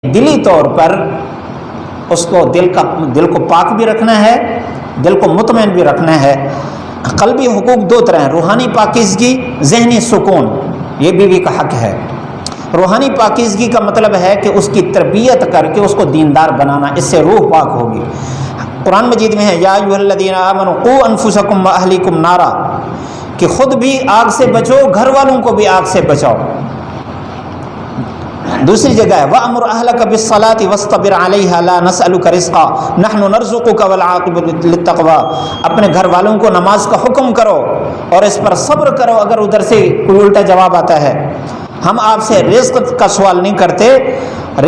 دلی طور پر اس کو دل کو پاک بھی رکھنا ہے، دل کو مطمئن بھی رکھنا ہے۔ قلبی حقوق دو طرح ہیں، روحانی پاکیزگی، ذہنی سکون، یہ بیوی کا حق ہے۔ روحانی پاکیزگی کا مطلب ہے کہ اس کی تربیت کر کے اس کو دیندار بنانا، اس سے روح پاک ہوگی۔ قرآن مجید میں ہے یا ایھا الذین آمنوا قوا انفسکم واہلیکم نارا، کہ خود بھی آگ سے بچو، گھر والوں کو بھی آگ سے بچاؤ۔ دوسری جگہ ہے وَأْمُرْ أَهْلَكَ بِالصَّلَاةِ وَاصْطَبِرْ عَلَيْهَا لَا نَسْأَلُكَ رِزْقًا نَحْنُ نَرْزُقُكَ وَالْعَاقِبَةُ لِلتَّقْوَىٰ، اپنے گھر والوں کو نماز کا حکم کرو اور اس پر صبر کرو اگر ادھر سے کوئی الٹا جواب آتا ہے۔ ہم آپ سے رزق کا سوال نہیں کرتے،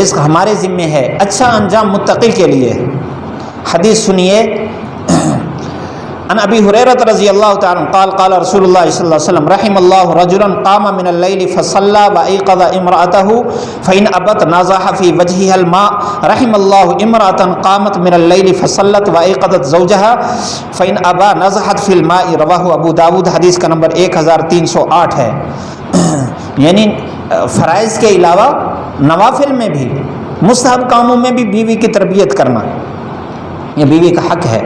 رزق ہمارے ذمے ہے، اچھا انجام متقی کے لیے۔ حدیث سنیے، عن ابی ہریرہ رضی اللہ تعالی عنہ قال قال رسول اللہ صلی اللہ علیہ وسلم رحم اللہ رجلا قام من اللیل فصلى وایقظ امرأته فإن ابت نازح في وجهها الماء رحم اللہ امرأة قامت من اللیل فصلت وایقظت زوجها فإن ابا نزحت في الماء، رواہ ابو داود، حدیث کا نمبر 1308 ہے۔ یعنی فرائض کے علاوہ نوافل میں بھی، مستحب کاموں میں بھی بیوی کی تربیت کرنا یہ بیوی کا حق ہے۔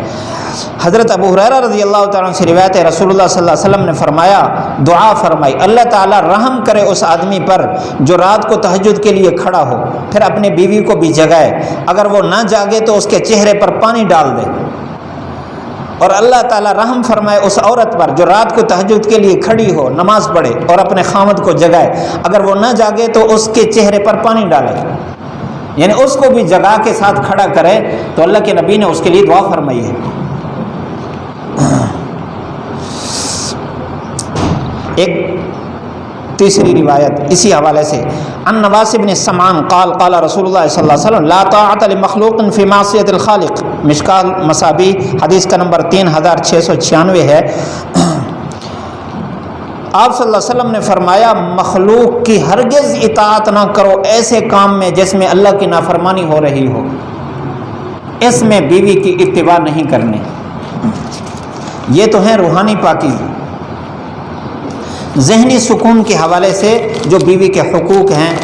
حضرت ابو ہریرہ رضی اللہ تعالیٰ عنہ سے روایت ہے، رسول اللہ صلی اللہ علیہ وسلم نے فرمایا، دعا فرمائی، اللہ تعالیٰ رحم کرے اس آدمی پر جو رات کو تہجد کے لیے کھڑا ہو، پھر اپنے بیوی کو بھی جگائے، اگر وہ نہ جاگے تو اس کے چہرے پر پانی ڈال دے۔ اور اللہ تعالیٰ رحم فرمائے اس عورت پر جو رات کو تہجد کے لیے کھڑی ہو، نماز پڑھے اور اپنے خامد کو جگائے، اگر وہ نہ جاگے تو اس کے چہرے پر پانی ڈالے، یعنی اس کو بھی جگا کے ساتھ کھڑا کرے، تو اللہ کے نبی نے اس کے لیے دعا فرمائی ہے۔ ایک تیسری روایت اسی حوالے سے، عن نواس بن سمعان قال قال رسول اللہ صلی اللہ علیہ وسلم لا طاعۃ لمخلوق فی معصیۃ الخالق، مشکاۃ مصابیح، حدیث کا نمبر 3696 ہے۔ آپ صلی اللہ علیہ وسلم نے فرمایا مخلوق کی ہرگز اطاعت نہ کرو ایسے کام میں جس میں اللہ کی نافرمانی ہو رہی ہو، اس میں بیوی کی اتباع نہیں کرنی۔ یہ تو ہیں روحانی پاکیزگی۔ ذہنی سکون کے حوالے سے جو بیوی کے حقوق ہیں،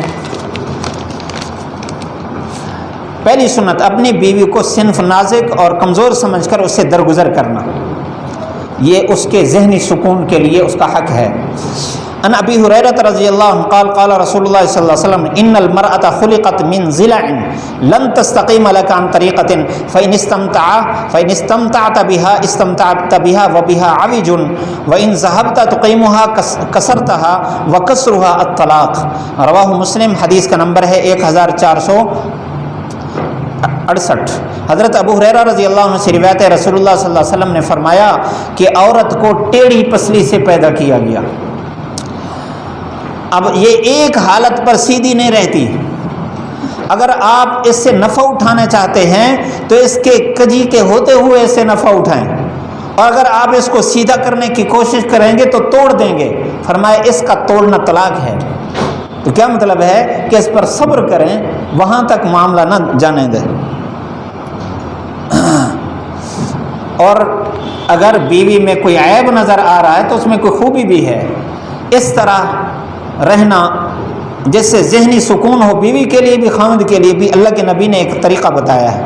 پہلی سنت اپنی بیوی کو صنف نازک اور کمزور سمجھ کر اس سے درگزر کرنا، یہ اس کے ذہنی سکون کے لیے اس کا حق ہے۔ عن ابی ہریرہ رضی اللہ عنہ قال قال رسول اللہ صلی اللہ علیہ وسلم ان المرأة خلقت من ضلع لن تستقیم لك عن طریقة فإن استمتعت بها استمتعت بها وبها عوج وإن ذهبت تقيمها كسرتها وكسرها الطلاق، رواہ مسلم، حدیث کا نمبر ہے 1468۔ حضرت ابو ہریرہ رضی اللہ عنہ سے روایت ہے، رسول اللہ صلی اللہ علیہ وسلم نے فرمایا کہ عورت کو ٹیڑھی پسلی سے پیدا کیا گیا۔ اب یہ ایک حالت پر سیدھی نہیں رہتی، اگر آپ اس سے نفع اٹھانا چاہتے ہیں تو اس کے کجی کے ہوتے ہوئے اس سے نفع اٹھائیں، اور اگر آپ اس کو سیدھا کرنے کی کوشش کریں گے تو توڑ دیں گے۔ فرمایا اس کا توڑنا طلاق ہے۔ تو کیا مطلب ہے کہ اس پر صبر کریں، وہاں تک معاملہ نہ جانے دیں۔ اور اگر بیوی میں کوئی عیب نظر آ رہا ہے تو اس میں کوئی خوبی بھی ہے، اس طرح رہنا جس سے ذہنی سکون ہو، بیوی کے لیے بھی خاوند کے لیے بھی۔ اللہ کے نبی نے ایک طریقہ بتایا ہے۔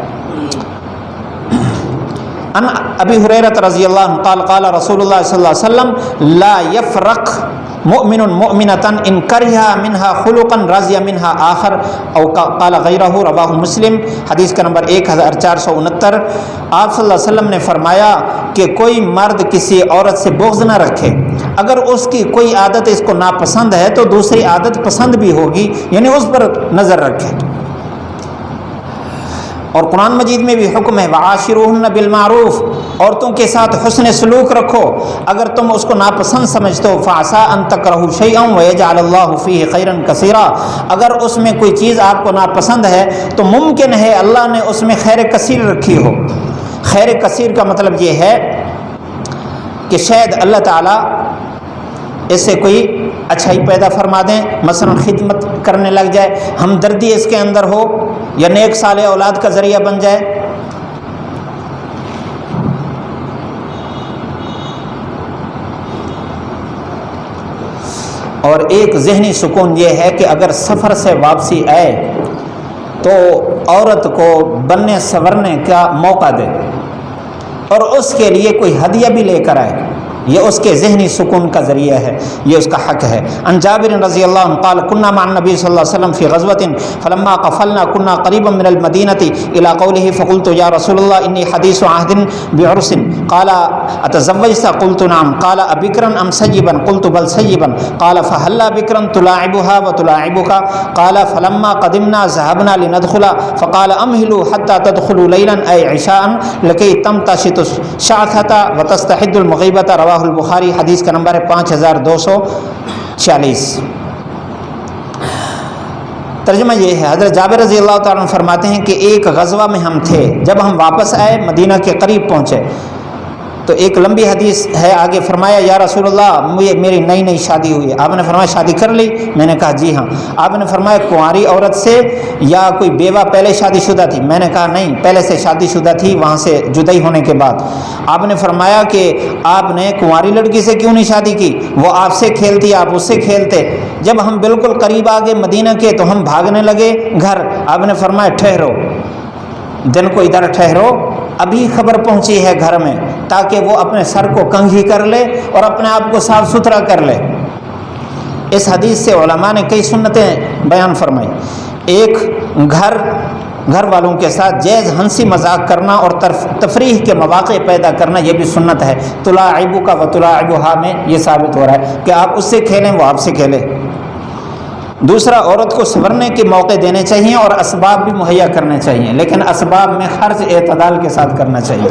عن ابی ہریرہ رضی اللہ عنہ قال قال رسول اللہ صلی اللہ علیہ وسلم لا يفرق مؤمن مؤمنة ان کرہ منها خلقا رضی منها آخر او قال غیرہ، رواہ مسلم، حدیث کا نمبر 1469۔ آپ صلی اللہ علیہ وسلم نے فرمایا کہ کوئی مرد کسی عورت سے بغض نہ رکھے، اگر اس کی کوئی عادت اس کو ناپسند ہے تو دوسری عادت پسند بھی ہوگی، یعنی اس پر نظر رکھے۔ اور قرآن مجید میں بھی حکم ہے وعاشروہن بالمعروف، عورتوں کے ساتھ حسن سلوک رکھو، اگر تم اس کو ناپسند سمجھتے ہو فعسیٰ ان تکرہوا شیئا ویجعل اللہ فیہ خیرا کثیرا، اگر اس میں کوئی چیز آپ کو ناپسند ہے تو ممکن ہے اللہ نے اس میں خیر کثیر رکھی ہو۔ خیر کثیر کا مطلب یہ ہے کہ شاید اللہ تعالیٰ اس سے کوئی اچھائی پیدا فرما دیں، مثلا خدمت کرنے لگ جائے، ہمدردی اس کے اندر ہو، یا نیک صالح اولاد کا ذریعہ بن جائے۔ اور ایک ذہنی سکون یہ ہے کہ اگر سفر سے واپسی آئے تو عورت کو بننے سنورنے کا موقع دے اور اس کے لیے کوئی ہدیہ بھی لے کر آئے، یہ اس کے ذہنی سکون کا ذریعہ ہے، یہ اس کا حق ہے۔ عن جابر رضی اللہ عنہ قال كنا مع النبي صلی اللہ علیہ وسلم في غزوة فلما قفلنا كنا قريبا من المدينة إلى قوله فقلت يا رسول الله إني حديث عهد بعرس قال أتزوجت؟ قلت نعم. قال أبكرا أم سيبا؟ قلت بل سيبا. قال فهلا بكرا تلاعبها وتلاعبك؟ قال فلما قدمنا ذهبنا لندخل فقال أمهلوا حتى تدخلوا ليلا أي عشاء لكي تمتشط الشعثة وتستحد المغيبة. رواہ البخاری، حدیث کا نمبر ہے 5246۔ ترجمہ یہ ہے، حضرت جابر رضی اللہ تعالیٰ عنہ فرماتے ہیں کہ ایک غزوہ میں ہم تھے، جب ہم واپس آئے مدینہ کے قریب پہنچے تو ایک لمبی حدیث ہے، آگے فرمایا یا رسول اللہ میری نئی شادی ہوئی ہے۔ آپ نے فرمایا شادی کر لی؟ میں نے کہا جی ہاں۔ آپ نے فرمایا کنواری عورت سے یا کوئی بیوہ پہلے شادی شدہ تھی؟ میں نے کہا نہیں، پہلے سے شادی شدہ تھی، وہاں سے جدائی ہونے کے بعد۔ آپ نے فرمایا کہ آپ نے کنواری لڑکی سے کیوں نہیں شادی کی؟ وہ آپ سے کھیلتی، آپ اس سے کھیلتے۔ جب ہم بالکل قریب آ گئے مدینہ کے تو ہم بھاگنے لگے گھر۔ آپ نے فرمایا ٹھہرو، دن کو ادھر ٹھہرو، ابھی خبر پہنچی ہے گھر میں، تاکہ وہ اپنے سر کو کنگھی کر لے اور اپنے آپ کو صاف ستھرا کر لے۔ اس حدیث سے علماء نے کئی سنتیں بیان فرمائی۔ ایک گھر والوں کے ساتھ جائز ہنسی مذاق کرنا اور تفریح کے مواقع پیدا کرنا، یہ بھی سنت ہے۔ تلاعبک و تلاعبھا میں یہ ثابت ہو رہا ہے کہ آپ اس سے کھیلیں، وہ آپ سے کھیلے۔ دوسرا، عورت کو سنورنے کے موقع دینے چاہیے اور اسباب بھی مہیا کرنے چاہیے، لیکن اسباب میں خرچ اعتدال کے ساتھ کرنا چاہیے۔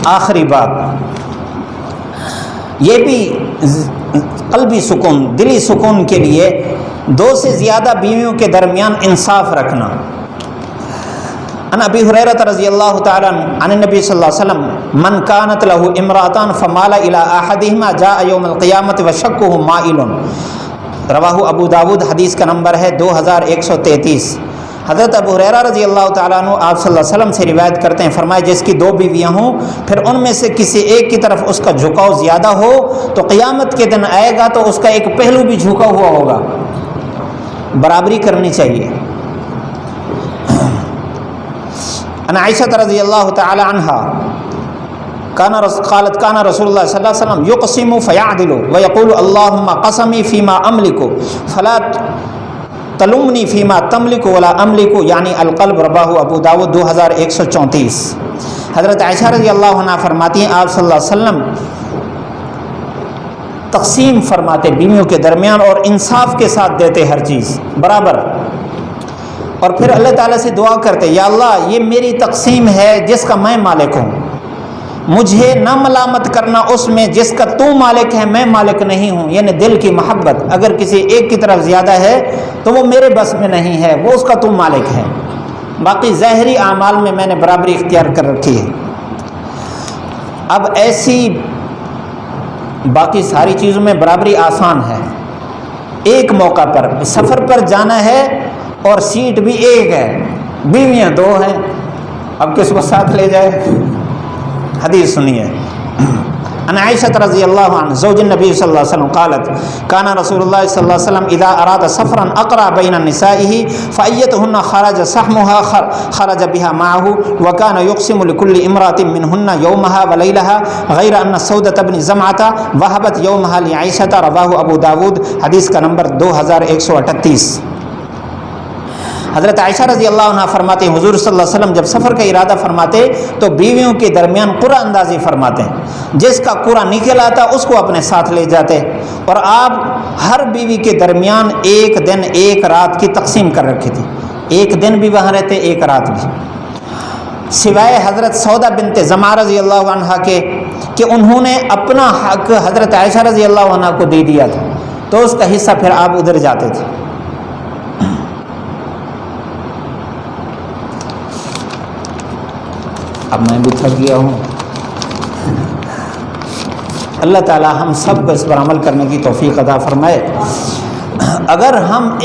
آخری بات، یہ بھی قلبی سکون، دلی سکون کے لیے 2 سے زیادہ بیویوں کے درمیان انصاف رکھنا۔ عن ابی ہریرہ رضی اللہ تعالی عن النبی صلی اللہ علیہ وسلم من كانت له امرأتان فمال الى احدهما جاء يوم القیامت وشقه مائل۔ رواہ ابو داود، حدیث کا نمبر ہے 2133۔ حضرت ابو ہریرہ رضی اللہ تعالیٰ عنہ آپ صلی اللہ علیہ وسلم سے روایت کرتے ہیں، فرمایا جس کی 2 بیویاں ہوں پھر ان میں سے کسی ایک کی طرف اس کا جھکاؤ زیادہ ہو تو قیامت کے دن آئے گا تو اس کا ایک پہلو بھی جھکا ہوا ہوگا۔ برابری کرنی چاہیے۔ عن عائشہ رضی اللہ تعالی عنہا قالت كان رسول اللہ صلی اللہ علیہ وسلم يقسم فيعدل ويقول اللهم قسمي فيما املك فلا تلمنی فیما تملک ولا املک، یعنی القلب۔ رواہ ابو داود 2134۔ حضرت عائشہ رضی اللہ عنہ فرماتی ہیں آپ صلی اللہ علیہ وسلم تقسیم فرماتے بیویوں کے درمیان اور انصاف کے ساتھ دیتے ہر چیز برابر، اور پھر اللہ تعالیٰ سے دعا کرتے یا اللہ یہ میری تقسیم ہے جس کا میں مالک ہوں، مجھے نہ ملامت کرنا اس میں جس کا تو مالک ہے، میں مالک نہیں ہوں۔ یعنی دل کی محبت اگر کسی ایک کی طرف زیادہ ہے تو وہ میرے بس میں نہیں ہے، وہ اس کا تو مالک ہے۔ باقی ظاہری اعمال میں نے برابری اختیار کر رکھی ہے۔ اب ایسی باقی ساری چیزوں میں برابری آسان ہے۔ ایک موقع پر سفر پر جانا ہے اور سیٹ بھی ایک ہے، بیویاں 2 ہیں، اب کس کو ساتھ لے جائے؟ حدیث سنیے۔ عن عائشہ رضی اللہ عنہ زوج النبی صلی اللہ علیہ وسلم قالت كان رسول اللہ صلی اللہ علیہ وسلم اذا اراد سفرا اقرا بین نسائه فايتهن خرج سحمها خرج بها معه وكان يقسم لكل امراه منهن يومها وليلها غير ان سودة بن زمعة وهبت يومها لعائشة۔ رواه ابو داود، حدیث کا نمبر 2138۔ حضرت عائشہ رضی اللہ عنہ فرماتے ہیں حضور صلی اللہ علیہ وسلم جب سفر کا ارادہ فرماتے تو بیویوں کے درمیان قرعہ اندازی فرماتے ہیں، جس کا قرعہ نکل آتا اس کو اپنے ساتھ لے جاتے، اور آپ ہر بیوی کے درمیان ایک دن ایک رات کی تقسیم کر رکھی تھی، ایک دن بھی وہاں رہتے ایک رات بھی، سوائے حضرت سودا بنت زمعہ رضی اللہ عنہ کے کہ انہوں نے اپنا حق حضرت عائشہ رضی اللہ عنہ کو دے دیا تھا تو اس کا حصہ پھر آپ ادھر جاتے تھے۔ اب میں بھی تھک گیا ہوں۔ اللہ تعالی ہم سب کو اس پر عمل کرنے کی توفیق عطا فرمائے۔ اگر ہم